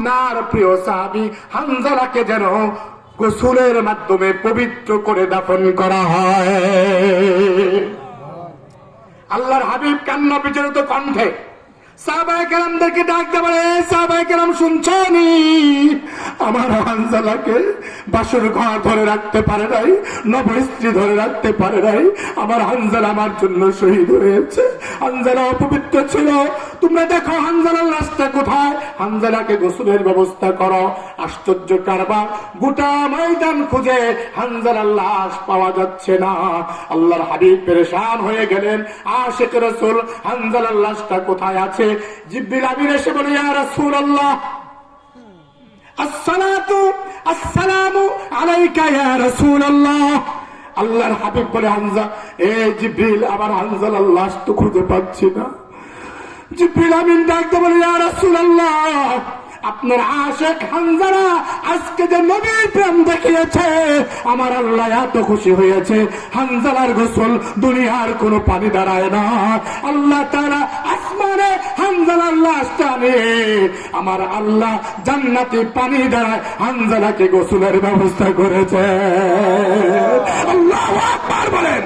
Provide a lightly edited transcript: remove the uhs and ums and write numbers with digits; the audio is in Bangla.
নার প্রিয় সাহাবী হানজালাকে যেন গোসলের মাধ্যমে পবিত্র করে দাফন করা হয়। আল্লাহর হাবিব কান্না বিচলিত কণ্ঠে সাহাবায়ে কেরামদেরকে ডাকতে বলে, সাহাবায়ে কেরাম শুনছেনি? আমার হানজালাকে বাসর ঘর ধরে রাখতে পারে নাই, নব স্ত্রী ধরে রাখতে পারে নাই। আমার হানজালা আমার জন্য শহীদ হয়েছে। হানজালা অপবিত্র ছিল। তোমরা দেখো হানজালার লাশটা কোথায়, হানজালাকে গোসলের ব্যবস্থা করো। আশ্চর্য কারবার, গোটা ময়দান খুঁজে হানজালার লাশ পাওয়া যাচ্ছে না। আল্লাহর হাবিব পেরেশান হয়ে গেলেন। আশিক রাসূল হানজালার লাশটা কোথায় আছে? জিবরিল আমিন এসে বলে, ইয়া রাসূলুল্লাহ, আসসালাতু আসসালামু আলাইকা ইয়া রাসূলুল্লাহ। আল্লাহর হাবিব বলে, হানজা, এ জিবরিল, আমার হানজালার লাশ তো খুঁজে পাচ্ছি না। জিবরিল আমিন ডাকতে বলে, ইয়া রাসূলুল্লাহ, আপনার আশিক হানজালা আজকে যে নবীর প্রেম দেখিয়েছে, আমার আল্লাহ এত খুশি হয়েছে। হানজালার গোসল দুনিয়ার কোনো পানি দাঁড়ায় না। আল্লাহ তাআলা আসমানে হানজালার লাশটা নিয়ে আমার আল্লাহ জান্নাতি পানি দ্বারা হানজালাকে গোসলের ব্যবস্থা করেছে। আল্লাহু আকবার বলেন।